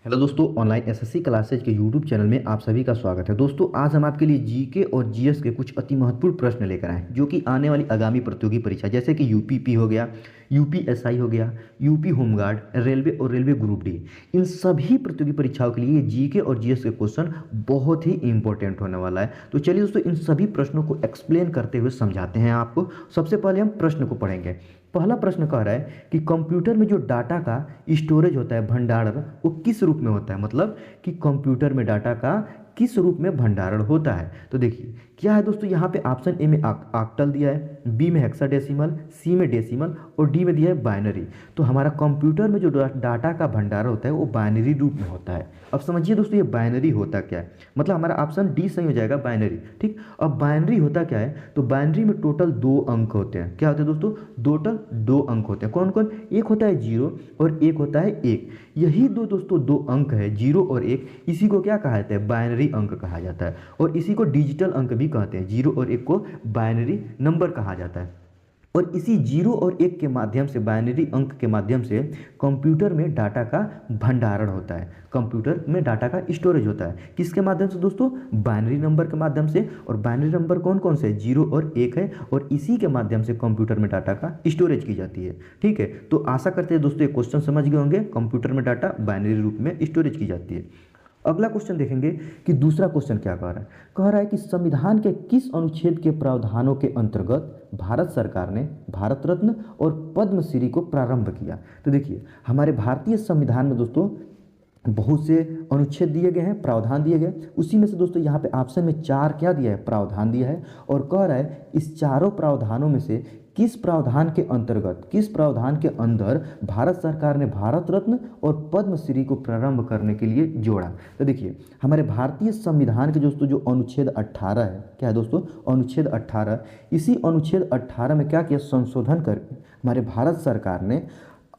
Hello दोस्तों, online SSC classes के YouTube channel में आप सभी का स्वागत है। दोस्तों, आज हम आपके लिए जीके और जीएस के कुछ अति महत्वपूर्ण प्रश्न लेकर आए हैं जो कि आने वाली आगामी प्रतियोगी परीक्षा जैसे कि यूपीपी हो गया, यूपीएसआई हो गया, यूपी होमगार्ड, रेलवे और रेलवे ग्रुप डी, इन सभी प्रतियोगी परीक्षाओं के लिए जीके और जीएस के क्वेश्चन बहुत ही इंपॉर्टेंट होने वाला है। तो चलिए दोस्तों, इन सभी प्रश्नों को एक्सप्लेन करते हुए समझाते हैं आपको। सबसे पहले हम प्रश्न को पढ़ेंगे। पहला प्रश्न कह रहा है कि कंप्यूटर में जो डाटा का स्टोरेज होता है, भंडारण, वो किस रूप में होता है। मतलब कि कंप्यूटर में डाटा का किस रूप में भंडारण होता है। तो देखिए क्या है दोस्तों, यहाँ पे ऑप्शन ए में ऑक्टल दिया है, बी में हेक्साडेसिमल, सी में डेसिमल और डी में दिया है बाइनरी। तो हमारा कंप्यूटर में जो डाटा का भंडारण होता है वो बाइनरी रूप में होता है। अब समझिए दोस्तों, ये बाइनरी होता क्या है। मतलब हमारा ऑप्शन डी सही हो जाएगा, बाइनरी। ठीक, अब बाइनरी होता क्या है, तो बाइनरी में टोटल 2 अंक होते हैं। क्या होते हैं दोस्तों, टोटल 2 अंक होते हैं। कौन कौन, एक होता है 0 और एक होता है 1। यही दो दोस्तों 2 अंक है, 0 और 1, इसी को क्या कहा जाता है, बाइनरी अंक कहा जाता है। और इसी को डिजिटल अंक भी कहते हैं। 0 और 1 को बाइनरी नंबर कहा जाता है। और इसी 0 और 1 के माध्यम से, बाइनरी अंक के माध्यम से कंप्यूटर में डाटा का भंडारण होता है, कंप्यूटर में डाटा का स्टोरेज होता है। किसके माध्यम से दोस्तों, बाइनरी नंबर के माध्यम से। और बाइनरी नंबर कौन कौन से, 0 और 1 है। और इसी के माध्यम से कंप्यूटर में डाटा का स्टोरेज की जाती है। ठीक है, तो आशा करते हैं दोस्तों ये क्वेश्चन समझ गए होंगे। कंप्यूटर में डाटा बाइनरी रूप में स्टोरेज की जाती है। अगला क्वेश्चन देखेंगे कि दूसरा क्वेश्चन क्या कह रहा है। कह रहा है कि संविधान के किस अनुच्छेद के प्रावधानों के अंतर्गत भारत सरकार ने भारत रत्न और पद्मश्री को प्रारंभ किया। तो देखिए हमारे भारतीय संविधान में दोस्तों बहुत से अनुच्छेद दिए गए हैं, प्रावधान दिए गए। उसी में से दोस्तों यहाँ पे ऑप्शन में 4 क्या दिया है, प्रावधान दिया है। और कह रहा है इस चारों प्रावधानों में से किस प्रावधान के अंतर्गत, किस प्रावधान के अंदर भारत सरकार ने भारत रत्न और पद्मश्री को प्रारंभ करने के लिए जोड़ा। तो देखिए हमारे भारतीय संविधान के दोस्तों जो अनुच्छेद 18 है, क्या है दोस्तों, अनुच्छेद 18, इसी अनुच्छेद 18 में क्या किया, संशोधन करके हमारे भारत सरकार ने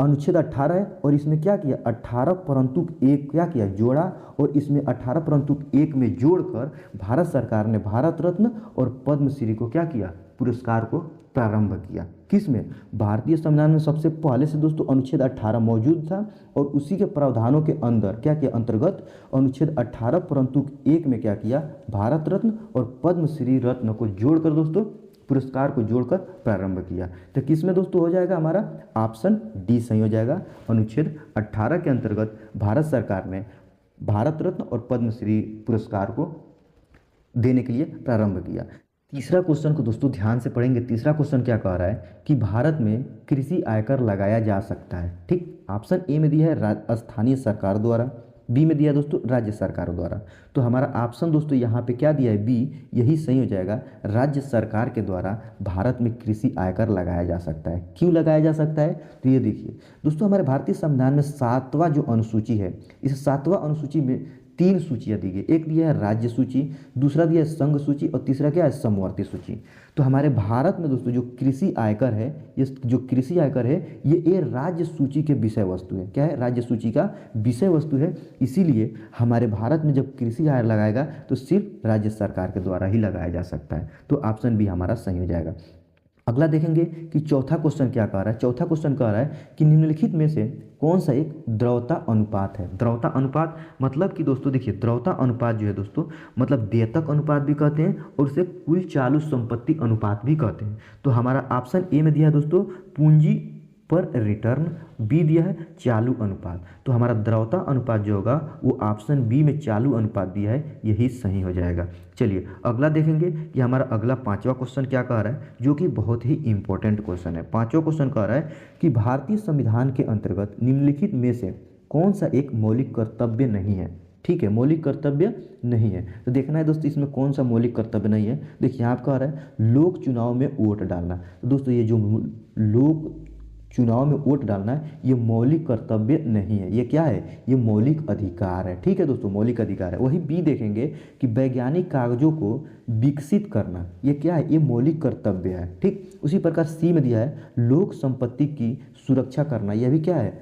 अनुच्छेद 18 है और इसमें क्या किया, 18 परंतु 1 क्या किया, जोड़ा। और इसमें 18 परंतु 1 में जोड़कर भारत सरकार ने भारत रत्न और पद्मश्री को क्या किया, पुरस्कार को प्रारंभ किया। किस में, भारतीय संविधान में सबसे पहले से दोस्तों अनुच्छेद 18 मौजूद था। और उसी के प्रावधानों के अंदर क्या किया, अंतर्गत अनुच्छेद 18 परंतु 1 में क्या किया, भारत रत्न और पद्मश्री रत्न को जोड़कर दोस्तों, पुरस्कार को जोड़कर प्रारंभ किया। तो किस में दोस्तों हो जाएगा, हमारा ऑप्शन डी सही हो जाएगा। अनुच्छेद 18 के अंतर्गत भारत सरकार ने भारत रत्न और पद्मश्री पुरस्कार को देने के लिए प्रारंभ किया। तीसरा क्वेश्चन को दोस्तों ध्यान से पढ़ेंगे। तीसरा क्वेश्चन क्या कह रहा है कि भारत में कृषि आयकर लगाया जा सकता है। ठीक, ऑप्शन ए में दिया है स्थानीय सरकार द्वारा, बी में दिया है दोस्तों राज्य सरकार द्वारा। तो हमारा ऑप्शन दोस्तों यहाँ पे क्या दिया है, बी, यही सही हो जाएगा। राज्य सरकार के द्वारा भारत में कृषि आयकर लगाया जा सकता है। क्यों लगाया जा सकता है, तो ये देखिए दोस्तों हमारे भारतीय संविधान में 7वां जो अनुसूची है, इस 7वां अनुसूची में 3 सूचियाँ दी गई। एक दिया है राज्य सूची, दूसरा दिया है संघ सूची और तीसरा क्या है, समवर्ती सूची। तो हमारे भारत में दोस्तों जो कृषि आयकर है, ये जो कृषि आयकर है ये राज्य सूची के विषय वस्तु है। क्या है, राज्य सूची का विषय वस्तु है। इसीलिए हमारे भारत में जब कृषि आय लगाएगा तो सिर्फ राज्य सरकार के द्वारा ही लगाया जा सकता है। तो ऑप्शन बी हमारा सही हो जाएगा। अगला देखेंगे कि चौथा क्वेश्चन क्या कह रहा है। चौथा क्वेश्चन कह रहा है कि निम्नलिखित में से कौन सा एक द्रव्यता अनुपात है। द्रव्यता अनुपात मतलब कि दोस्तों देखिए, द्रव्यता अनुपात जो है दोस्तों, मतलब देयतक अनुपात भी कहते हैं और उसे कुल चालू संपत्ति अनुपात भी कहते हैं। तो हमारा ऑप्शन ए में दिया है दोस्तों पूंजी पर रिटर्न, बी दिया है चालू अनुपात। तो हमारा द्रव्यता अनुपात जो होगा वो ऑप्शन बी में चालू अनुपात दिया है, यही सही हो जाएगा। चलिए अगला देखेंगे कि हमारा अगला 5वां क्वेश्चन क्या कह रहा है, जो कि बहुत ही इंपॉर्टेंट क्वेश्चन है। 5वां क्वेश्चन कह रहा है कि भारतीय संविधान के अंतर्गत निम्नलिखित में से कौन सा एक मौलिक कर्तव्य नहीं है। ठीक है, मौलिक कर्तव्य नहीं है। तो देखना है दोस्तों इसमें कौन सा मौलिक कर्तव्य नहीं है। देखिए यहाँ पर कह रहा है लोक चुनाव में वोट डालना। तो दोस्तों ये जो लोक चुनाव में वोट डालना है ये मौलिक कर्तव्य नहीं है, ये क्या है, ये मौलिक अधिकार है। ठीक है दोस्तों, मौलिक अधिकार है। वही बी देखेंगे कि वैज्ञानिक कागजों को विकसित करना, ये क्या है, ये मौलिक कर्तव्य है। ठीक, उसी प्रकार सी में दिया है लोक संपत्ति की सुरक्षा करना, यह भी क्या है,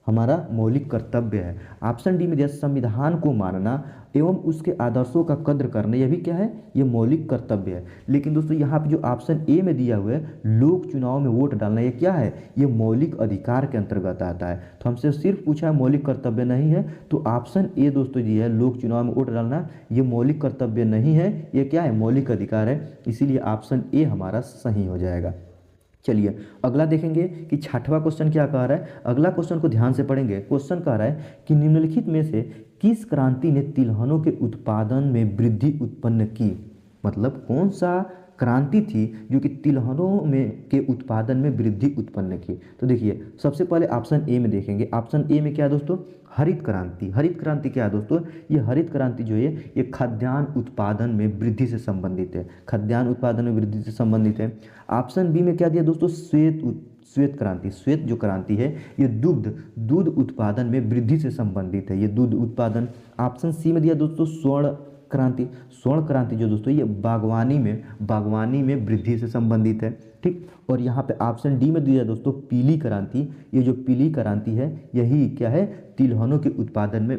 हमारा मौलिक कर्तव्य है। ऑप्शन डी में दिया संविधान को मानना एवं उसके आदर्शों का कद्र करना, यह भी क्या है, ये मौलिक कर्तव्य है। लेकिन दोस्तों यहाँ पे जो ऑप्शन ए में दिया हुआ है लोक चुनाव में वोट डालना, ये क्या है, ये मौलिक अधिकार के अंतर्गत आता है। तो हमसे सिर्फ पूछा है मौलिक कर्तव्य नहीं है, तो ऑप्शन ए दोस्तों जी है लोक चुनाव में वोट डालना, ये मौलिक कर्तव्य नहीं है, ये क्या है, मौलिक अधिकार है। इसीलिए ऑप्शन ए हमारा सही हो जाएगा। चलिए अगला देखेंगे कि छठवां क्वेश्चन क्या कह रहा है। अगला क्वेश्चन को ध्यान से पढ़ेंगे। क्वेश्चन कह रहा है कि निम्नलिखित में से किस क्रांति ने तिलहनों के उत्पादन में वृद्धि उत्पन्न की, मतलब कौन सा क्रांति थी जो कि तिलहनों में के उत्पादन में वृद्धि उत्पन्न की। तो देखिए सबसे पहले ऑप्शन ए में देखेंगे। ऑप्शन ए में क्या है दोस्तों, हरित क्रांति। हरित क्रांति क्या है दोस्तों, ये हरित क्रांति जो है ये खाद्यान्न उत्पादन में वृद्धि से संबंधित है, खाद्यान्न उत्पादन में वृद्धि से संबंधित है। ऑप्शन बी में क्या दिया दोस्तों, श्वेत क्रांति। श्वेत जो क्रांति है ये दूध उत्पादन में वृद्धि से संबंधित है, ये दूध उत्पादन। ऑप्शन सी में दिया दोस्तों स्वर्ण क्रांति। स्वर्ण क्रांति जो दोस्तों ये बागवानी में वृद्धि से संबंधित है, ठीक। और यहाँ पे ऑप्शन डी में दिया दोस्तों पीली क्रांति। ये जो पीली क्रांति है यही क्या है, तिलहनों के उत्पादन में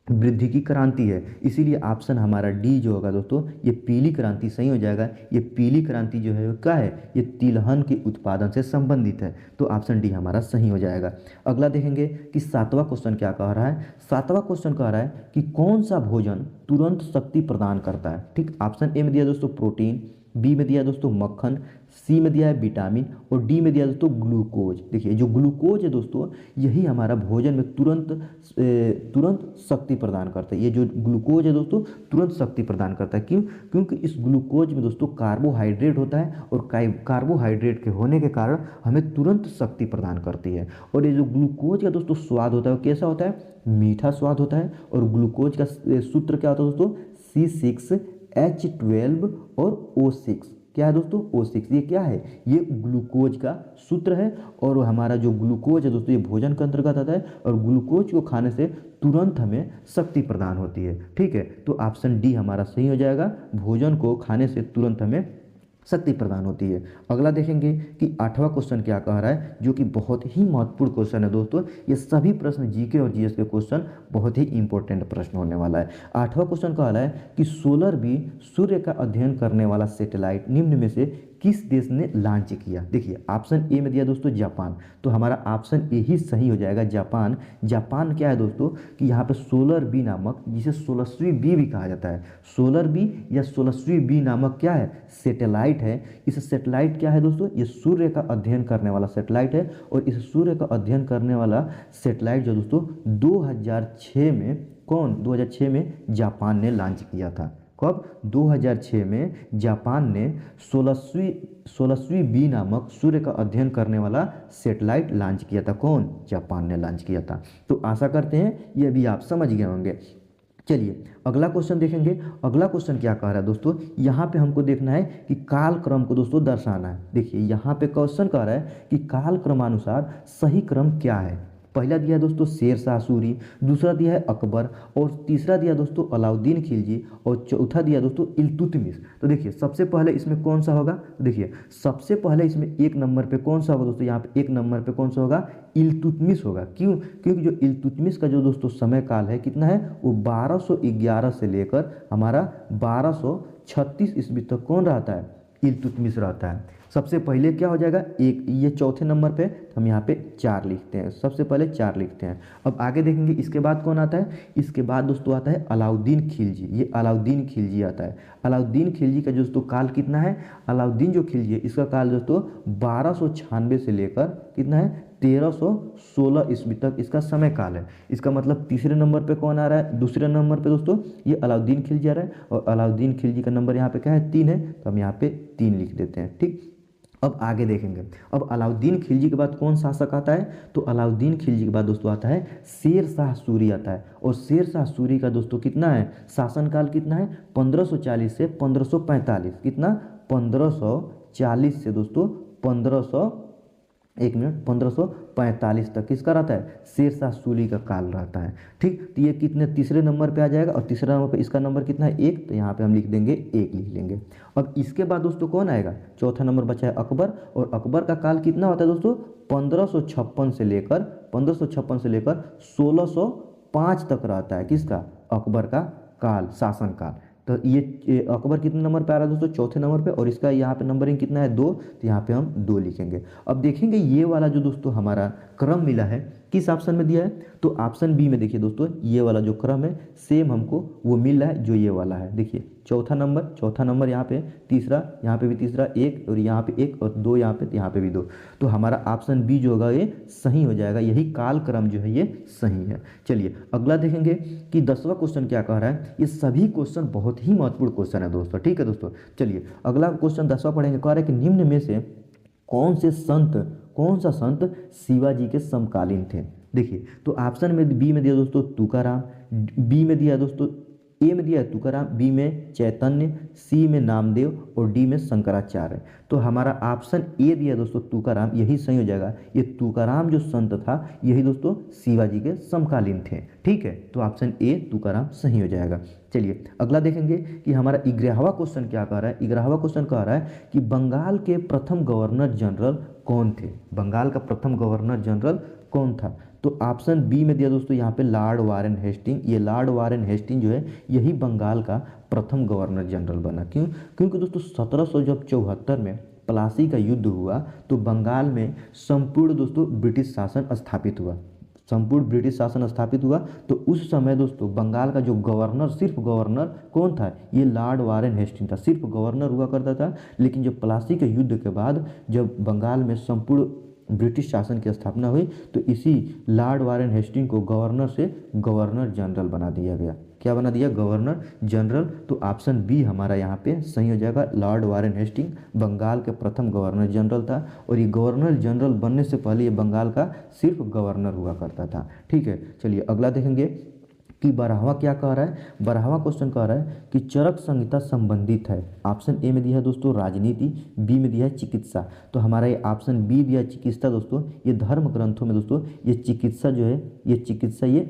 वृद्धि की क्रांति है। इसीलिए ऑप्शन हमारा डी जो होगा दोस्तों ये पीली क्रांति सही हो जाएगा। ये पीली क्रांति जो है वो क्या है, ये तिलहन के उत्पादन से संबंधित है, तो ऑप्शन डी हमारा सही हो जाएगा। अगला देखेंगे कि सातवां क्वेश्चन क्या कह रहा है। सातवां क्वेश्चन कह रहा है कि कौन सा भोजन तुरंत शक्ति प्रदान करता है, ठीक। ऑप्शन ए में दिया दोस्तों प्रोटीन, बी में दिया दोस्तों मक्खन, सी में दिया है विटामिन और डी में दिया दोस्तों ग्लूकोज। देखिए जो ग्लूकोज है दोस्तों यही हमारा भोजन में तुरंत शक्ति प्रदान करता है। ये जो ग्लूकोज है दोस्तों तुरंत शक्ति प्रदान करता है। क्यों, क्योंकि इस ग्लूकोज में दोस्तों कार्बोहाइड्रेट होता है और कार्बोहाइड्रेट के होने के कारण हमें तुरंत शक्ति प्रदान करती है। और ये जो ग्लूकोज का दोस्तों स्वाद होता है वो कैसा होता है, मीठा स्वाद होता है। और ग्लूकोज का सूत्र क्या होता है दोस्तों, C6H12 और O6, क्या है दोस्तों, O6। ये क्या है, ये ग्लूकोज का सूत्र है। और हमारा जो ग्लूकोज है दोस्तों ये भोजन के अंतर्गत आता है और ग्लूकोज को खाने से तुरंत हमें शक्ति प्रदान होती है, ठीक है। तो ऑप्शन डी हमारा सही हो जाएगा, भोजन को खाने से तुरंत हमें शक्ति प्रदान होती है। अगला देखेंगे कि आठवां क्वेश्चन क्या कह रहा है, जो कि बहुत ही महत्वपूर्ण क्वेश्चन है दोस्तों। ये सभी प्रश्न जीके और जीएस के क्वेश्चन बहुत ही इंपॉर्टेंट प्रश्न होने वाला है। आठवां क्वेश्चन कह रहा है कि सोलर बी सूर्य का अध्ययन करने वाला सैटेलाइट निम्न में से किस देश ने लॉन्च किया। देखिए ऑप्शन ए में दिया दोस्तों जापान, तो हमारा ऑप्शन ए ही सही हो जाएगा, जापान। जापान क्या है दोस्तों कि यहाँ पे सोलर बी नामक, जिसे सोलस्वी बी भी कहा जाता है, सोलर बी या सोलस्वी बी नामक क्या है, सैटेलाइट है। इस सैटेलाइट क्या है दोस्तों, ये सूर्य का अध्ययन करने वाला सैटेलाइट है। और इस सूर्य का अध्ययन करने वाला सैटेलाइट जो दोस्तों 2006 में जापान ने लॉन्च किया था। कब, 2006 में जापान ने सोलस्वी बी नामक सूर्य का अध्ययन करने वाला सैटेलाइट लॉन्च किया था। कौन, जापान ने लॉन्च किया था। तो आशा करते हैं ये भी आप समझ गए होंगे। चलिए अगला क्वेश्चन देखेंगे। अगला क्वेश्चन क्या कह रहा है दोस्तों, यहाँ पे हमको देखना है कि काल क्रम को दोस्तों दर्शाना है। देखिए यहाँ पे क्वेश्चन कह रहा है कि काल क्रमानुसार सही क्रम क्या है। पहला दिया है दोस्तों शेर शाह सूरी, दूसरा दिया है अकबर और तीसरा दिया दोस्तों अलाउद्दीन खिलजी और चौथा दिया दोस्तों इल्तुतमिश। तो देखिए सबसे पहले इसमें कौन सा होगा, देखिए सबसे पहले इसमें एक नंबर पे कौन सा होगा दोस्तों, यहाँ पे एक नंबर पे कौन सा होगा, इल्तुतमिश होगा। क्यों, क्योंकि जो इल्तुतमिश का जो दोस्तों समय काल है कितना है, वो 1211 से लेकर हमारा 1236 ईस्वी तक कौन रहता है, इल्तुतमिश रहता है। सबसे पहले क्या हो जाएगा, एक, ये चौथे नंबर पे हम यहाँ पे 4 लिखते हैं, सबसे पहले 4 लिखते हैं। अब आगे देखेंगे इसके बाद कौन आता है, इसके बाद दोस्तों आता है अलाउद्दीन खिलजी। ये अलाउद्दीन खिलजी आता है। अलाउद्दीन खिलजी का दोस्तों काल कितना है, अलाउद्दीन जो खिलजी है इसका काल दोस्तों 1296 से लेकर कितना है 1316 ईस्वी तक इसका समय काल है। इसका मतलब तीसरे नंबर पे कौन आ रहा है, दूसरे नंबर पे दोस्तों ये अलाउद्दीन खिलजी आ रहा है। और अलाउद्दीन खिलजी का नंबर यहाँ पे क्या है, 3 है, तो हम यहाँ पे 3 लिख देते हैं, ठीक। अब आगे देखेंगे, अब अलाउद्दीन खिलजी के बाद कौन शासक आता है, तो अलाउद्दीन खिलजी के बाद दोस्तों आता है शेर शाह सूरी आता है। और शेर शाह सूरी का दोस्तों कितना है, शासनकाल कितना है, 1540 से 1545, कितना 1540 से दोस्तों 1545 तक किसका रहता है, शेर शाह सूरी का काल रहता है, ठीक। तो ये कितने तीसरे नंबर पे आ जाएगा और तीसरा नंबर पे इसका नंबर कितना है, 1, तो यहाँ पे हम लिख देंगे 1 लिख लेंगे। अब इसके बाद दोस्तों कौन आएगा, चौथा नंबर बचा है अकबर। और अकबर का काल कितना होता है दोस्तों 1556 से लेकर 1556 से लेकर 1605 तक रहता है। किसका? अकबर का काल, शासन काल। तो ये अकबर कितने नंबर पे आ रहा है दोस्तों? चौथे नंबर पे, और इसका यहाँ पे नंबरिंग कितना है? 2। तो यहाँ पे हम 2 लिखेंगे। अब देखेंगे ये वाला जो दोस्तों हमारा क्रम मिला है किस ऑप्शन में दिया है, तो ऑप्शन बी में देखिए दोस्तों, ये वाला जो क्रम है सेम हमको वो मिल रहा है जो ये वाला है। देखिए चौथा नंबर यहाँ पे, तीसरा यहाँ पे भी तीसरा, 1 और यहाँ पे 1 और 2 यहाँ पे, यहाँ पे भी 2। तो हमारा ऑप्शन बी जो होगा ये सही हो जाएगा, यही काल क्रम जो है ये सही है। चलिए अगला देखेंगे कि 10वां क्वेश्चन क्या कह रहा है। ये सभी क्वेश्चन बहुत ही महत्वपूर्ण क्वेश्चन है दोस्तों, ठीक है दोस्तों। चलिए अगला क्वेश्चन 10वां पढ़ेंगे। कह रहा है कि निम्न में से कौन सा संत शिवाजी के समकालीन थे। देखिए तो ऑप्शन में बी में दिया दोस्तों तुकाराम, बी में दिया दोस्तों, ए में दिया है तुकाराम, बी में चैतन्य, सी में नामदेव और डी में शंकराचार्य। तो हमारा ऑप्शन ए दिया दोस्तों तुकाराम, यही सही हो जाएगा। ये तुकाराम जो संत था यही दोस्तों शिवाजी के समकालीन थे, ठीक है। तो ऑप्शन ए तुकाराम सही हो जाएगा। चलिए अगला देखेंगे कि हमारा 11वां क्वेश्चन क्या कह रहा है। 11वां क्वेश्चन कह रहा है कि बंगाल के प्रथम गवर्नर जनरल कौन थे। बंगाल का प्रथम गवर्नर जनरल कौन था। तो ऑप्शन बी में दिया दोस्तों यहाँ पे लॉर्ड वारेन हेस्टिंग। ये लॉर्ड वारेन हेस्टिंग जो है यही बंगाल का प्रथम गवर्नर जनरल बना। क्यों? क्योंकि दोस्तों 1774 में प्लासी का युद्ध हुआ तो बंगाल में संपूर्ण दोस्तों ब्रिटिश शासन स्थापित हुआ, संपूर्ण ब्रिटिश शासन स्थापित हुआ। तो उस समय दोस्तों बंगाल का जो गवर्नर, सिर्फ गवर्नर कौन था? ये लॉर्ड वारेन हेस्टिंग था, सिर्फ गवर्नर हुआ करता था। लेकिन जब प्लासी के युद्ध के बाद जब बंगाल में संपूर्ण ब्रिटिश शासन की स्थापना हुई तो इसी लॉर्ड वारेन हेस्टिंग को गवर्नर से गवर्नर जनरल बना दिया गया। क्या बना दिया? Governor general. तो ऑप्शन बी हमारा यहाँ पे सही हो जाएगा। लॉर्ड वारेन हेस्टिंग बंगाल के प्रथम गवर्नर जनरल था, और ये गवर्नर जनरल बनने से पहले ये बंगाल का सिर्फ गवर्नर हुआ करता था, ठीक है। चलिए अगला देखेंगे कि 12वां क्या कह रहा है। 12वां क्वेश्चन कह रहा है कि चरक संहिता संबंधित है। ऑप्शन ए में दिया है दोस्तों राजनीति, बी में दिया है चिकित्सा। तो हमारा ये ऑप्शन बी दिया है चिकित्सा दोस्तों। ये धर्म ग्रंथों में दोस्तों ये चिकित्सा जो है ये चिकित्सा ये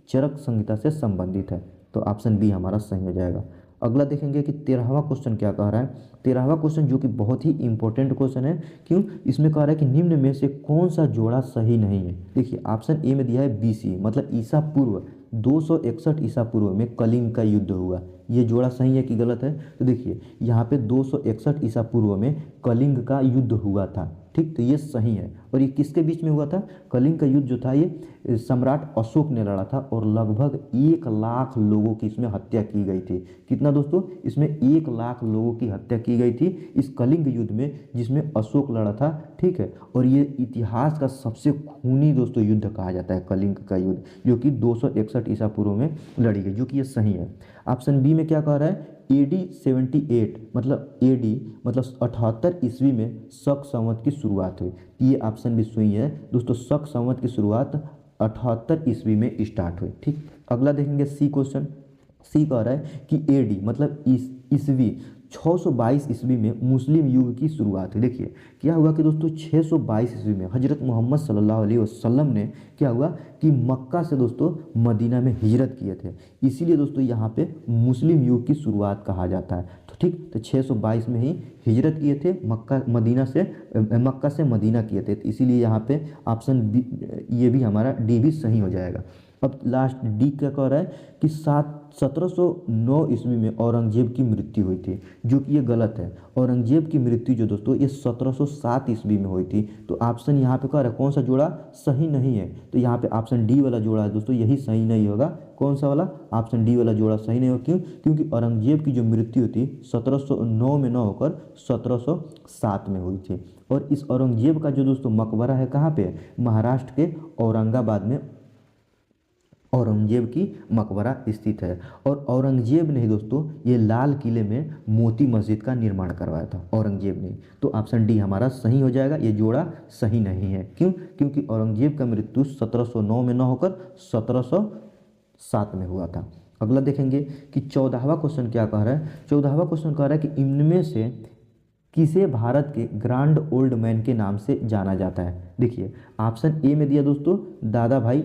चरक संहिता से संबंधित है। तो ऑप्शन बी हमारा सही हो जाएगा। अगला देखेंगे कि 13वां क्वेश्चन क्या कह रहा है। 13वां क्वेश्चन जो कि बहुत ही इंपॉर्टेंट क्वेश्चन है। क्यों? इसमें कह रहा है कि निम्न में से कौन सा जोड़ा सही नहीं है। देखिए ऑप्शन ए में दिया है बीसी, मतलब ईसा पूर्व 261 ईसा पूर्व में कलिंग का युद्ध हुआ। ये जोड़ा सही है कि गलत है? तो देखिए यहाँ पे 261 ईसा पूर्व में कलिंग का युद्ध हुआ था, ठीक। तो ये सही है। और ये किसके बीच में हुआ था? कलिंग का युद्ध जो था ये सम्राट अशोक ने लड़ा था, और लगभग 1 लाख लोगों की इसमें हत्या की गई थी। कितना दोस्तों? इसमें 1 लाख लोगों की हत्या की गई थी इस कलिंग युद्ध में, जिसमें अशोक लड़ा था, ठीक है। और ये इतिहास का सबसे खूनी दोस्तों युद्ध कहा जाता है कलिंग का युद्ध, जो कि 261 ईसा पूर्व में लड़ी गई, जो कि ये सही है। ऑप्शन बी में क्या कह रहा है? AD 78 मतलब AD मतलब 78 ईस्वी में शक संवत की शुरुआत हुई। ये ऑप्शन भी सही है दोस्तों, शक संवत की शुरुआत 78 ईस्वी में स्टार्ट हुई, ठीक। अगला देखेंगे सी क्वेश्चन। सी कह रहा है कि AD मतलब ईस्वी 622 ईस्वी में मुस्लिम युग की शुरुआत हुई। देखिए क्या हुआ कि दोस्तों 622 ईस्वी में हजरत मोहम्मद सल्लल्लाहु अलैहि वसल्लम ने क्या हुआ कि मक्का से दोस्तों मदीना में हिजरत किए थे, इसीलिए दोस्तों यहाँ पे मुस्लिम युग की शुरुआत कहा जाता है। तो ठीक, तो 622 में ही हिजरत किए थे मक्का से मदीना किए थे, तो इसीलिए यहाँ पे ऑप्शन बी, ये भी हमारा डी भी सही हो जाएगा। अब लास्ट डी क्या कह रहा है कि 1709 ईस्वी में औरंगजेब की मृत्यु हुई थी, जो कि ये गलत है। औरंगजेब की मृत्यु जो दोस्तों ये 1707 ईस्वी में हुई थी। तो ऑप्शन यहाँ पे कह रहा है कौन सा जोड़ा सही नहीं है, तो यहाँ पे ऑप्शन डी वाला जोड़ा है दोस्तों, यही सही नहीं होगा। कौन सा वाला? ऑप्शन डी वाला जोड़ा सही नहीं होगा। क्यों? क्योंकि औरंगजेब की जो मृत्यु थी 1709 में न होकर 1707 में हुई थी। और इस औरंगजेब का जो दोस्तों मकबरा है कहाँ पे? महाराष्ट्र के औरंगाबाद में औरंगजेब की मकबरा स्थित है। और औरंगजेब ने ही दोस्तों ये लाल किले में मोती मस्जिद का निर्माण करवाया था, औरंगजेब ने। तो ऑप्शन डी हमारा सही हो जाएगा, ये जोड़ा सही नहीं है। क्यों? क्योंकि औरंगजेब का मृत्यु 1709 में न होकर 1707 में हुआ था। अगला देखेंगे कि 14वां क्वेश्चन क्या कह रहा है। 14वां क्वेश्चन कह रहा है कि इनमें से किसे भारत के ग्रांड ओल्ड मैन के नाम से जाना जाता है। देखिए ऑप्शन ए में दिया दोस्तों दादा भाई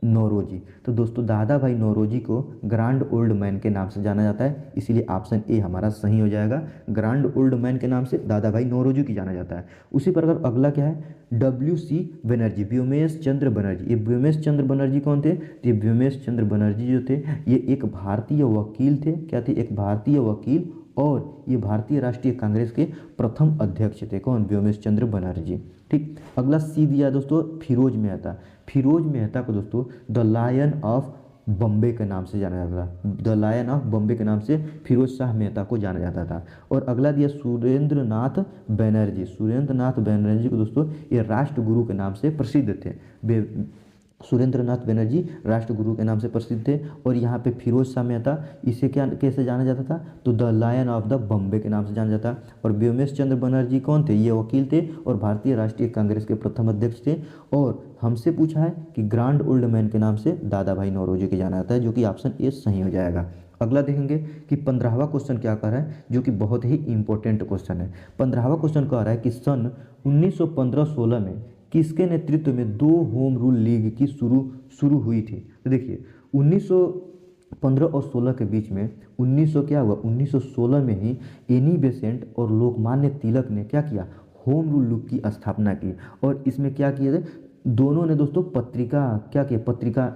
नौरोजी। तो दोस्तों दादा भाई नौरोजी को ग्रांड ओल्ड मैन के नाम से जाना जाता है, इसीलिए ऑप्शन ए हमारा सही हो जाएगा। ग्रांड ओल्ड मैन के नाम से दादा भाई नौरोजी की जाना जाता है। उसी प्रकार अगला क्या है, WC बनर्जी, व्योमेश चंद्र बनर्जी। ये व्योमेश चंद्र बनर्जी कौन थे, तो ये व्योमेश चंद्र बनर्जी जो थे ये एक भारतीय वकील थे। क्या थे, एक भारतीय वकील, और ये भारतीय राष्ट्रीय कांग्रेस के प्रथम अध्यक्ष थे। कौन, व्योमेश चंद्र बनर्जी। ठीक, अगला सी दिया दोस्तों फिरोज मेहता। फिरोज मेहता को दोस्तों द लायन ऑफ बॉम्बे के नाम से जाना जाता था। द लायन ऑफ बॉम्बे के नाम से फिरोज शाह मेहता को जाना जाता था। और अगला दिया सुरेंद्र नाथ बनर्जी। सुरेंद्र नाथ बनर्जी को दोस्तों ये राष्ट्रगुरु के नाम से प्रसिद्ध थे। सुरेंद्र नाथ बनर्जी राष्ट्रगुरु के नाम से प्रसिद्ध थे। और यहाँ पे फिरोज शाह मेहता, इसे क्या कैसे जाना जाता था, तो the lion of the Bombay के नाम से जाना जाता। और व्योमेश चंद्र बनर्जी कौन थे, ये वकील थे और भारतीय राष्ट्रीय कांग्रेस के प्रथम अध्यक्ष थे। और हमसे पूछा है कि ग्रांड ओल्ड मैन के नाम से दादा भाई नौरोजी के जाना जाता है, जो कि ऑप्शन ए सही हो जाएगा। अगला देखेंगे कि 15वां क्वेश्चन क्या कर रहा है, जो कि बहुत ही इंपॉर्टेंट क्वेश्चन है। 15वां क्वेश्चन कह रहा है कि सन 1915-16 में किसके नेतृत्व में 2 होम रूल लीग की शुरू हुई थी। तो देखिए 1915 और 16 के बीच में 1900 क्या हुआ, 1916 में ही एनी बेसेंट और लोकमान्य तिलक ने क्या किया, होम रूल लीग की स्थापना की। और इसमें क्या किए थे, दोनों ने दोस्तों पत्रिका क्या किया, पत्रिका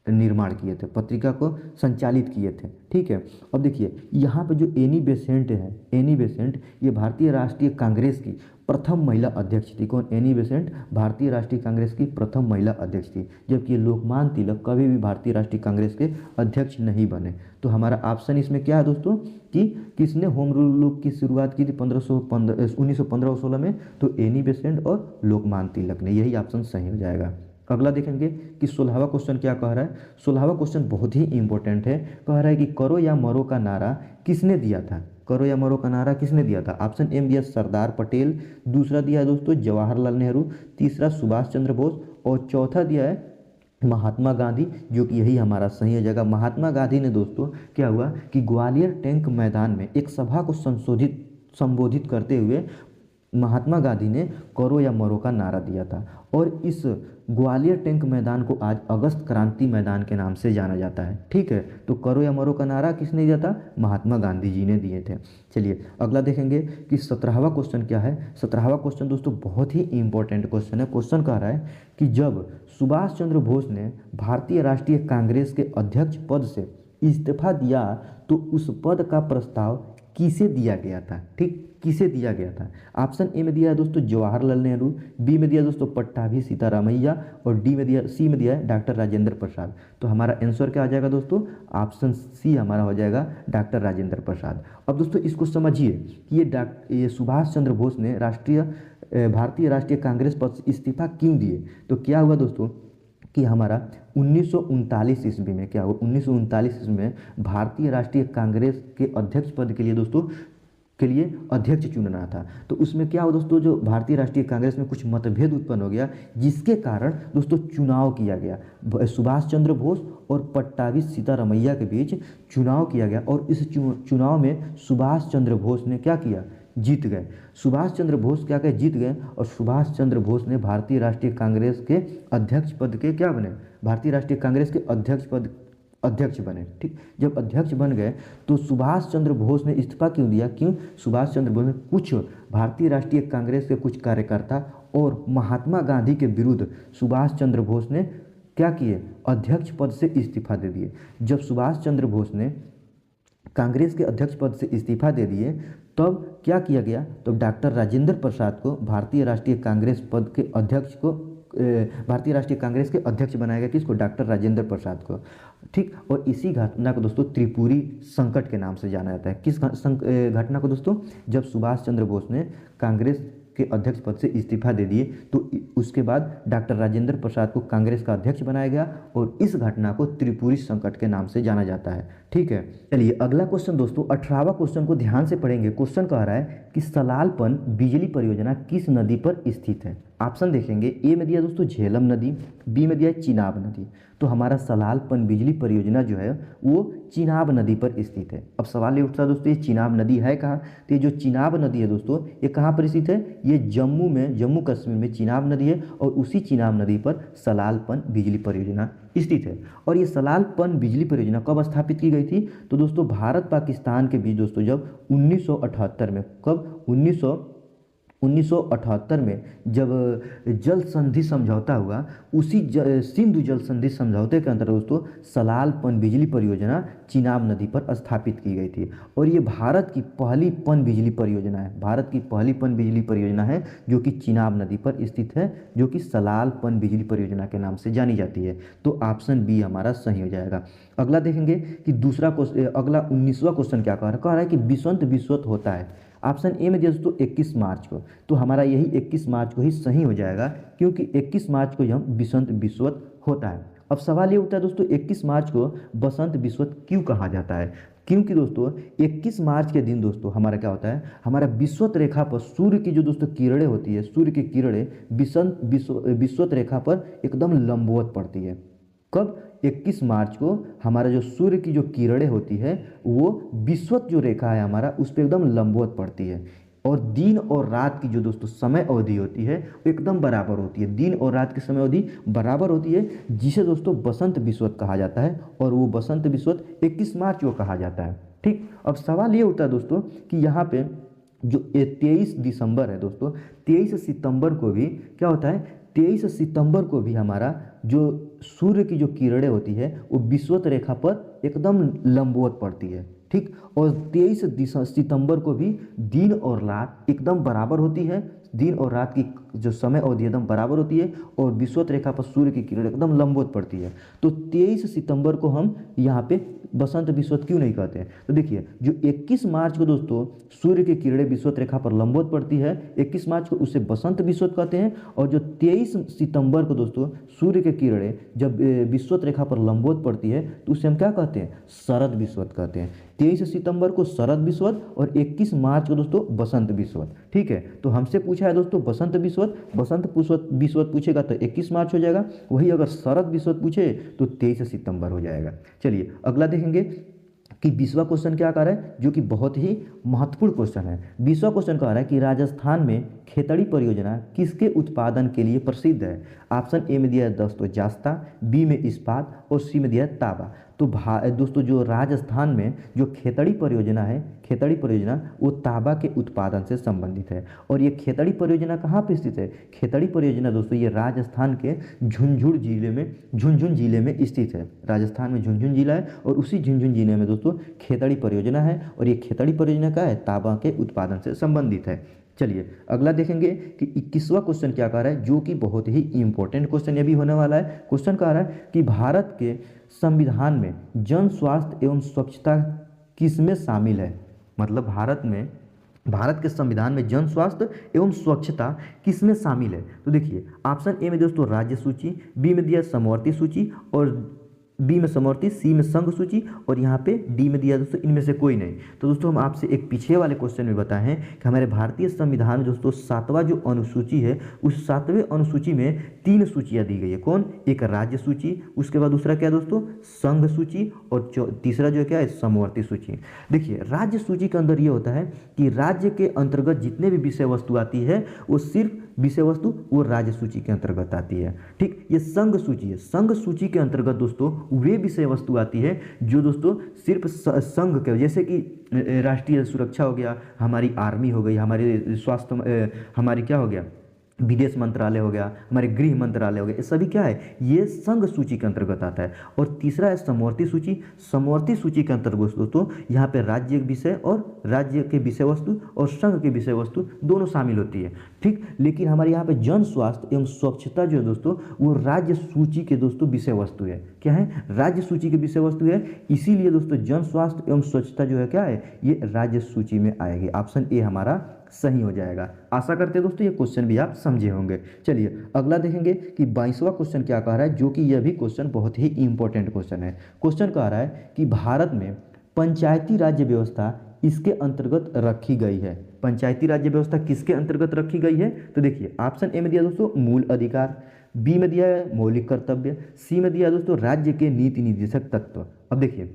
निर्माण किए थे, पत्रिका को संचालित किए थे। ठीक है, अब देखिए यहाँ पे जो एनी बेसेंट है, एनी बेसेंट ये भारतीय राष्ट्रीय कांग्रेस की प्रथम महिला अध्यक्ष थी। कौन, एनी बेसेंट भारतीय राष्ट्रीय कांग्रेस की प्रथम महिला अध्यक्ष थी। जबकि लोकमान्य तिलक कभी भी भारतीय राष्ट्रीय कांग्रेस के अध्यक्ष नहीं बने। तो हमारा ऑप्शन इसमें क्या है दोस्तों कि किसने होम रूल लीग की शुरुआत की थी 1915 और 16 में, तो एनी बेसेंट और लोकमान्य तिलक ने। यही ऑप्शन सही हो जाएगा। अगला देखेंगे कि 16वां क्वेश्चन क्या कह रहा है। 16वां क्वेश्चन बहुत ही इंपॉर्टेंट है। कह रहा है कि करो या मरो का नारा किसने दिया था, करो या मरो का नारा किसने दिया था। ऑप्शन ए दिया सरदार पटेल, दूसरा दिया है दोस्तों जवाहरलाल नेहरू, तीसरा सुभाष चंद्र बोस, और चौथा दिया है महात्मा गांधी, जो कि यही हमारा सही हो जाएगा। महात्मा गांधी ने दोस्तों क्या हुआ कि ग्वालियर टैंक मैदान में एक सभा को संबोधित करते हुए महात्मा गांधी ने करो या मरो का नारा दिया था। और इस ग्वालियर टैंक मैदान को आज अगस्त क्रांति मैदान के नाम से जाना जाता है। ठीक है, तो करो या मरो का नारा किसने दिया था, महात्मा गांधी जी ने दिए थे। चलिए अगला देखेंगे कि 17वां क्वेश्चन क्या है। 17वां क्वेश्चन दोस्तों बहुत ही इंपॉर्टेंट क्वेश्चन है। क्वेश्चन कह रहा है कि जब सुभाष चंद्र बोस ने भारतीय राष्ट्रीय कांग्रेस के अध्यक्ष पद से इस्तीफा दिया तो उस पद का प्रस्ताव किसे दिया गया था। ठीक, किसे दिया गया था। ऑप्शन ए में दिया है दोस्तों जवाहरलाल नेहरू, बी में दिया दोस्तों पट्टाभी सीतारामैया, और सी में दिया है डॉक्टर राजेंद्र प्रसाद। तो हमारा आंसर क्या आ जाएगा दोस्तों, ऑप्शन सी हमारा हो जाएगा डॉक्टर राजेंद्र प्रसाद। अब दोस्तों इसको समझिए कि ये सुभाष चंद्र बोस ने भारतीय राष्ट्रीय कांग्रेस पद से इस्तीफा क्यों दिए। तो क्या हुआ दोस्तों कि हमारा 1939 ईस्वी में क्या हुआ, 1939 ईस्वी में भारतीय राष्ट्रीय कांग्रेस के अध्यक्ष पद के लिए दोस्तों के लिए अध्यक्ष चुनना था। तो उसमें क्या हुआ दोस्तों, जो भारतीय राष्ट्रीय कांग्रेस में कुछ मतभेद उत्पन्न हो गया, जिसके कारण दोस्तों चुनाव किया गया। सुभाष चंद्र बोस और पट्टाभी सीतारामैया के बीच चुनाव किया गया। और इस चुनाव में सुभाष चंद्र बोस ने क्या किया, जीत गए। सुभाष चंद्र बोस क्या कहे, जीत गए। और सुभाष चंद्र बोस ने भारतीय राष्ट्रीय कांग्रेस के अध्यक्ष पद के क्या बने, भारतीय राष्ट्रीय कांग्रेस के अध्यक्ष बने। ठीक, जब अध्यक्ष बन गए तो सुभाष चंद्र बोस ने इस्तीफा क्यों दिया, क्यों, सुभाष चंद्र बोस ने कुछ भारतीय राष्ट्रीय कांग्रेस के कुछ कार्यकर्ता और महात्मा गांधी के विरुद्ध सुभाष चंद्र बोस ने क्या किए, अध्यक्ष पद से इस्तीफा दे दिए। जब सुभाष चंद्र बोस ने कांग्रेस के अध्यक्ष पद से इस्तीफा दे दिए तब क्या किया गया, तो डॉक्टर राजेंद्र प्रसाद को भारतीय राष्ट्रीय कांग्रेस पद के अध्यक्ष को भारतीय राष्ट्रीय कांग्रेस के अध्यक्ष बनाया गया। किसको, डॉक्टर राजेंद्र प्रसाद को। ठीक, और इसी घटना को दोस्तों त्रिपुरी संकट के नाम से जाना जाता है। किस घटना को दोस्तों, जब सुभाष चंद्र बोस ने कांग्रेस के अध्यक्ष पद से इस्तीफा दे दिए तो उसके बाद डॉक्टर राजेंद्र प्रसाद को कांग्रेस का अध्यक्ष बनाया गया और इस घटना को त्रिपुरी संकट के नाम से जाना जाता है। ठीक है, चलिए अगला क्वेश्चन दोस्तों 18वां क्वेश्चन को ध्यान से पढ़ेंगे। क्वेश्चन कह रहा है कि सलालपन बिजली परियोजना किस नदी पर स्थित है। ऑप्शन देखेंगे, ए में दिया दोस्तों झेलम नदी, बी में दिया है चिनाब नदी। तो हमारा सलाल पनबिजली परियोजना जो है वो चिनाब नदी पर स्थित है। अब सवाल ये उठता है दोस्तों, ये चिनाब नदी है कहाँ? तो ये जो चिनाब नदी है दोस्तों, ये कहाँ पर स्थित है? ये जम्मू में, जम्मू कश्मीर में चिनाब नदी है और उसी चिनाब नदी पर सलाल पनबिजली परियोजना स्थित है। और ये सलाल पनबिजली परियोजना कब स्थापित की गई थी? तो दोस्तों भारत पाकिस्तान के बीच दोस्तों जब 1978 में, कब? 1978 में जब जल संधि समझौता हुआ, उसी सिंधु जल संधि समझौते के अंतर्गत दोस्तों सलाल पनबिजली परियोजना चिनाब नदी पर स्थापित की गई थी। और ये भारत की पहली पनबिजली परियोजना है, भारत की पहली पनबिजली परियोजना है जो कि चिनाब नदी पर स्थित है, जो कि सलाल पनबिजली परियोजना के नाम से जानी जाती है। तो ऑप्शन बी हमारा सही हो जाएगा। अगला देखेंगे कि दूसरा क्वेश्चन, अगला 19वां क्वेश्चन क्या कह रहा है कि बिसंत विश्वत होता है। ऑप्शन ए में दिया दोस्तों 21 मार्च को। तो हमारा यही 21 मार्च को ही सही हो जाएगा, क्योंकि 21 मार्च को यह बसंत विश्वत होता है। अब सवाल ये उठता है दोस्तों, 21 मार्च को बसंत विश्वत क्यों कहा जाता है? क्योंकि दोस्तों 21 मार्च के दिन दोस्तों हमारा क्या होता है, हमारा विश्वत रेखा पर सूर्य की जो दोस्तों किरणें होती है, सूर्य की किरणें विश्वत रेखा पर एकदम लंबवत पड़ती है। कब? 21 मार्च को हमारा जो सूर्य की जो किरणें होती है वो विश्वत जो रेखा है हमारा उस पर एकदम लंबवत पड़ती है। और दिन और रात की जो दोस्तों समय अवधि होती है वो एकदम बराबर होती है, दिन और रात की समय अवधि बराबर होती है, जिसे दोस्तों बसंत विश्वत कहा जाता है। और वो बसंत विश्वत 21 मार्च को कहा जाता है। ठीक, अब सवाल ये उठता है दोस्तों कि यहाँ पे जो 23 दिसंबर है दोस्तों, 23 सितंबर को भी क्या होता है, 23 सितंबर को भी हमारा जो सूर्य की जो किरणें होती है वो विश्वत रेखा पर एकदम लंबवत पड़ती है। ठीक, और 23 सितंबर को भी दिन और रात एकदम बराबर होती है, दिन और रात की जो समय अवधि एकदम बराबर होती है और विश्वत रेखा पर सूर्य की किरण एकदम लंबवत पड़ती है। तो 23 सितंबर को हम यहाँ पे बसंत विश्वत क्यों नहीं कहते हैं? तो देखिए, जो 21 मार्च को दोस्तों सूर्य की किरणें विश्वत रेखा पर लंबवत पड़ती है, 21 मार्च को उसे बसंत विश्वत कहते हैं। और जो 23 सितंबर को दोस्तों सूर्य की किरणें जब विश्वत रेखा पर लंबवत पड़ती है तो उसे हम क्या कहते हैं? शरद विश्वत कहते हैं। 23 सितंबर को शरद विश्वत और 21 मार्च को दोस्तों बसंत विश्वत। ठीक है, तो हमसे पूछा है दोस्तों बसंत विश्वत विश्वत पूछेगा तो 21 मार्च हो जाएगा, वही अगर शरद विश्वत पूछे तो 23 सितंबर हो जाएगा। चलिए अगला देखेंगे कि 20वां क्वेश्चन क्या कह रहा है, जो कि बहुत ही महत्वपूर्ण क्वेश्चन है। 20वां क्वेश्चन कह रहा है कि राजस्थान में खेतड़ी परियोजना किसके उत्पादन के लिए प्रसिद्ध है? ऑप्शन ए में दिया है दोस्तों जास्ता, बी में इस्पात और सी में दिया है तांबा। तो दोस्तों जो राजस्थान में जो खेतड़ी परियोजना है, खेतड़ी परियोजना वो तांबा के उत्पादन से संबंधित है। और ये खेतड़ी परियोजना कहाँ पर स्थित है? खेतड़ी परियोजना दोस्तों ये राजस्थान के झुंझुनू जिले में स्थित है। राजस्थान में झुंझुनू जिला है और उसी झुंझुनू जिले में दोस्तों खेतड़ी परियोजना है। और ये खेतड़ी परियोजना का है तांबा के उत्पादन से संबंधित है। चलिए अगला देखेंगे कि 21वां क्वेश्चन क्या कह रहा है, जो कि बहुत ही इंपॉर्टेंट क्वेश्चन ये भी होने वाला है। क्वेश्चन कह रहा है कि भारत के संविधान में जन स्वास्थ्य एवं स्वच्छता किसमें शामिल है? मतलब भारत के संविधान में जन स्वास्थ्य एवं स्वच्छता किसमें शामिल है? तो देखिए ऑप्शन ए में दोस्तों राज्य सूची, बी में दिया समवर्ती सूची और बी में समवर्ती, सी में संघ सूची और यहाँ पे डी में दिया दोस्तों इनमें से कोई नहीं। तो दोस्तों हम आपसे एक पीछे वाले क्वेश्चन में बताए हैं कि हमारे भारतीय संविधान में दोस्तों 7वां जो अनुसूची है उस 7वें अनुसूची में 3 सूचियाँ दी गई है। कौन? एक राज्य सूची, उसके बाद दूसरा क्या दोस्तों संघ सूची और तीसरा जो है क्या है समवर्ती सूची। देखिए राज्य सूची के अंदर ये होता है कि राज्य के अंतर्गत जितने भी विषय वस्तु आती है वो सिर्फ विषय वस्तु वो राज्य सूची के अंतर्गत आती है। ठीक, ये संघ सूची है, संघ सूची के अंतर्गत दोस्तों वे विषय वस्तु आती है जो दोस्तों सिर्फ संघ के, जैसे कि राष्ट्रीय सुरक्षा हो गया, हमारी आर्मी हो गई, हमारे स्वास्थ्य, हमारी क्या हो गया विदेश मंत्रालय हो गया, हमारे गृह मंत्रालय हो गया, ये सभी क्या है ये संघ सूची के अंतर्गत आता है। और तीसरा है समवर्ती सूची। समवर्ती सूची के अंतर्गत दोस्तों यहाँ पे राज्य विषय और राज्य के विषय वस्तु और संघ के विषय वस्तु दोनों शामिल होती है। ठीक, लेकिन हमारे यहाँ पे जन स्वास्थ्य एवं स्वच्छता जो है दोस्तों वो राज्य सूची के दोस्तों विषय वस्तु है। क्या है? राज्य सूची के विषय वस्तु है, इसीलिए दोस्तों जन स्वास्थ्य एवं स्वच्छता जो है क्या है ये राज्य सूची में आएगी। ऑप्शन ए हमारा सही हो जाएगा। आशा करते हैं दोस्तों ये क्वेश्चन भी आप समझे होंगे। चलिए अगला देखेंगे कि 22वां क्वेश्चन क्या कह रहा है, जो कि यह भी क्वेश्चन बहुत ही इंपॉर्टेंट क्वेश्चन है। क्वेश्चन कह रहा है कि भारत में पंचायती राज्य व्यवस्था इसके अंतर्गत रखी गई है। पंचायती राज्य व्यवस्था किसके अंतर्गत रखी गई है? तो देखिए ऑप्शन ए में दिया दोस्तों मूल अधिकार, बी में दिया है मौलिक कर्तव्य, सी में दिया दोस्तों राज्य के नीति निर्देशक तत्व। अब देखिए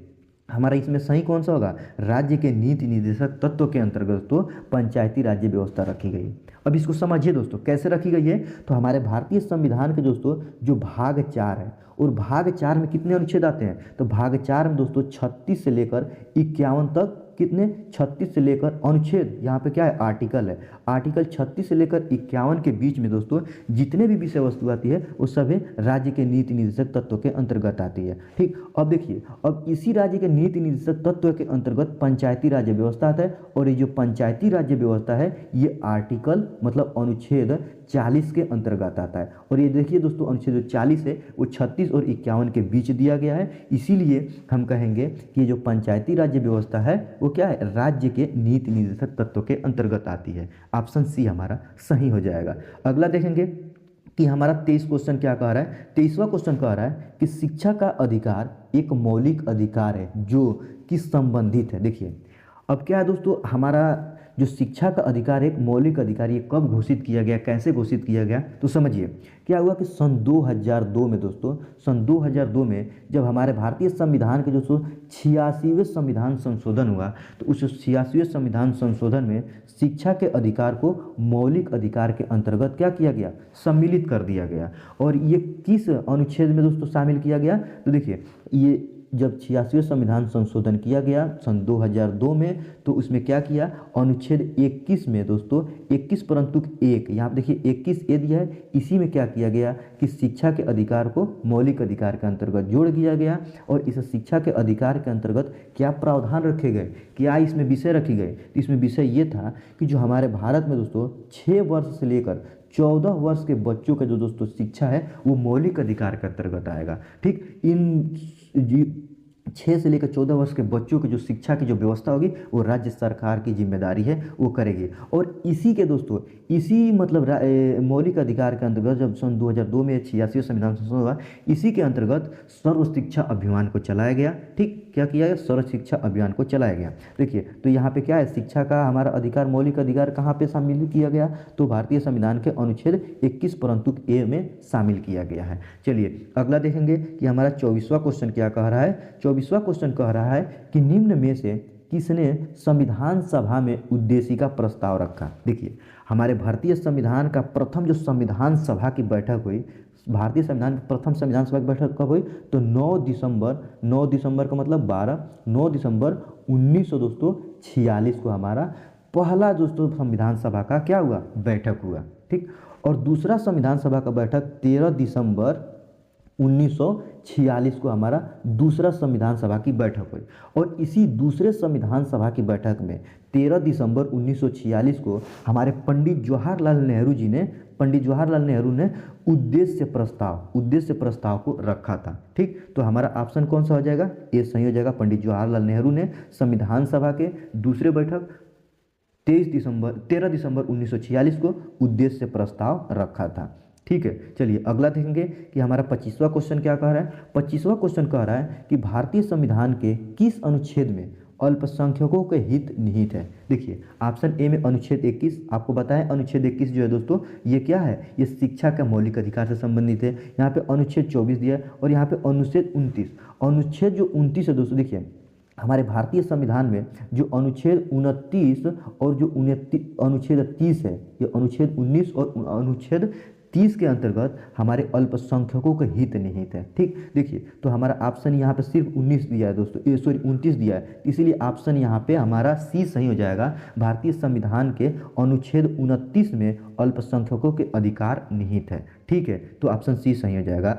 हमारा इसमें सही कौन सा होगा? राज्य के नीति निर्देशक तत्व के अंतर्गत तो पंचायती राज्य व्यवस्था रखी गई। अब इसको समझिए दोस्तों कैसे रखी गई है। तो हमारे भारतीय संविधान के दोस्तों जो भाग 4 है, और भाग 4 में कितने अनुच्छेद आते हैं? तो भाग 4 में दोस्तों 36 से लेकर 51 तक, कितने? 36 से लेकर अनुच्छेद, यहाँ पे क्या है? आर्टिकल है। आर्टिकल 36 से लेकर 51 के बीच में दोस्तों जितने भी विषय वस्तु आती है वो सभी राज्य के नीति निर्देशक तत्व के अंतर्गत आती है। ठीक, अब देखिए अब इसी राज्य के नीति निर्देशक तत्व के अंतर्गत पंचायती राज्य व्यवस्था आता है, और ये जो पंचायती राज्य व्यवस्था है ये आर्टिकल मतलब अनुच्छेद 40 के अंतर्गत आता है। और ये देखिए दोस्तों अनुच्छेद जो 40 है वो 36 और 51 के बीच दिया गया है, इसीलिए हम कहेंगे कि जो पंचायती राज्य व्यवस्था है वो क्या है? राज्य के नीति निर्देशक तत्व के अंतर्गत आती है। ऑप्शन सी हमारा सही हो जाएगा। अगला देखेंगे कि हमारा 23 क्वेश्चन क्या कह रहा है? 23वां क्वेश्चन कह रहा है कि शिक्षा का अधिकार एक मौलिक अधिकार है जो कि संबंधित है। देखिए अब क्या है दोस्तों, हमारा जो शिक्षा का अधिकार एक मौलिक अधिकार, ये कब घोषित किया गया, कैसे घोषित किया गया? तो समझिए क्या हुआ कि सन 2002 में दोस्तों, सन 2002 में जब हमारे भारतीय संविधान के दोस्तों 86वें संविधान संशोधन हुआ, तो उस 86वें संविधान संशोधन में शिक्षा के अधिकार को मौलिक अधिकार के अंतर्गत क्या किया गया? सम्मिलित कर दिया गया। और ये किस अनुच्छेद में दोस्तों शामिल किया गया? तो देखिए ये जब 86वें संविधान संशोधन किया गया सन 2002 में, तो उसमें क्या किया? अनुच्छेद 21 में दोस्तों 21 परंतु 1, यहाँ पे देखिए 21 ए दिया है, इसी में क्या किया गया कि शिक्षा के अधिकार को मौलिक अधिकार के अंतर्गत जोड़ दिया गया। और इस शिक्षा के अधिकार के अंतर्गत क्या प्रावधान रखे गए, क्या इसमें विषय रखे गए? तो इसमें विषय ये था कि जो हमारे भारत में दोस्तों 6 वर्ष से लेकर 14 वर्ष के बच्चों का जो दोस्तों शिक्षा है वो मौलिक अधिकार के अंतर्गत आएगा। ठीक, इन 6 से लेकर 14 वर्ष के बच्चों की जो शिक्षा की जो व्यवस्था होगी वो राज्य सरकार की जिम्मेदारी है, वो करेगी। और इसी के दोस्तों इसी मतलब मौलिक अधिकार के अंतर्गत जब सन 2002 में 86वें संविधान संशोधन हुआ, इसी के अंतर्गत सर्व शिक्षा अभियान को चलाया गया। ठीक, क्या किया गया? सर्व शिक्षा अभियान को चलाया गया। देखिए तो यहाँ पे क्या है? शिक्षा का हमारा अधिकार, मौलिक अधिकार कहाँ पे शामिल किया गया? तो भारतीय संविधान के अनुच्छेद 21 परंतु ए में शामिल किया गया है। चलिए अगला देखेंगे कि हमारा 24वां क्वेश्चन क्या कह रहा है। 24वां क्वेश्चन कह रहा है कि निम्न में से किसने संविधान सभा में उद्देशिका प्रस्ताव रखा? देखिए हमारे भारतीय संविधान का प्रथम जो संविधान सभा की बैठक हुई, भारतीय संविधान की प्रथम संविधान सभा की बैठक कब हुई? तो 9 दिसंबर का मतलब 9 दिसंबर 1946 को हमारा पहला दोस्तों संविधान सभा का क्या हुआ? बैठक हुआ। ठीक, और दूसरा संविधान सभा का बैठक 13 दिसंबर 1946 को हमारा दूसरा संविधान सभा की बैठक हुई। और इसी दूसरे संविधान सभा की बैठक में 13 दिसंबर 1946 को हमारे पंडित जवाहरलाल नेहरू ने उद्देश्य प्रस्ताव को रखा था। ठीक, तो हमारा ऑप्शन कौन सा हो जाएगा? ये सही हो जाएगा। पंडित जवाहरलाल नेहरू ने संविधान सभा के दूसरे बैठक 13 दिसंबर 1946 को उद्देश्य प्रस्ताव रखा था। ठीक है, चलिए अगला देखेंगे कि हमारा 25वां क्वेश्चन क्या कह रहा है। 25वां क्वेश्चन कह रहा है कि भारतीय संविधान के किस अनुच्छेद में अल्पसंख्यकों के हित निहित है? देखिए ऑप्शन ए में अनुच्छेद 21, आपको बताएं अनुच्छेद 21 जो है दोस्तों ये क्या है? ये शिक्षा का मौलिक अधिकार से संबंधित है। यहाँ पे अनुच्छेद 24 दिया है, और यहाँ पे अनुच्छेद 29 जो 29 है दोस्तों, देखिए हमारे भारतीय संविधान में जो अनुच्छेद 29 और जो अनुच्छेद 30 है, ये अनुच्छेद 19 और अनुच्छेद 30 के अंतर्गत हमारे अल्पसंख्यकों के हित निहित है। ठीक, देखिए तो हमारा ऑप्शन यहाँ पे सिर्फ 19 दिया है दोस्तों, 29 दिया है, इसीलिए ऑप्शन यहाँ पे हमारा सी सही हो जाएगा। भारतीय संविधान के अनुच्छेद 29 में अल्पसंख्यकों के अधिकार निहित है। ठीक है, तो ऑप्शन सी सही हो जाएगा,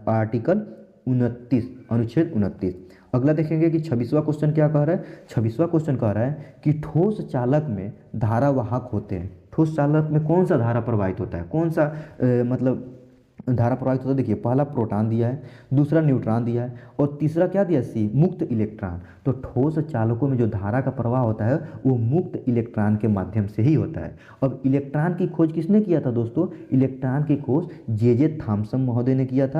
आर्टिकल 29, अनुच्छेद 29। अगला देखेंगे कि 26वां क्वेश्चन क्या कह रहा है। 26वां क्वेश्चन कह रहा है कि ठोस चालक में धारावाहक होते हैं। ठोस चालक में कौन सा धारा प्रवाहित होता है? कौन सा मतलब धारा प्रवाहित होता है? देखिए पहला प्रोटॉन दिया है, दूसरा न्यूट्रॉन दिया है, और तीसरा क्या दिया? सी, मुक्त इलेक्ट्रॉन। तो ठोस चालकों में जो धारा का प्रवाह होता है वो मुक्त इलेक्ट्रॉन के माध्यम से ही होता है। अब इलेक्ट्रॉन की खोज किसने किया था दोस्तों? इलेक्ट्रॉन की खोज जे थॉमसन महोदय ने किया था।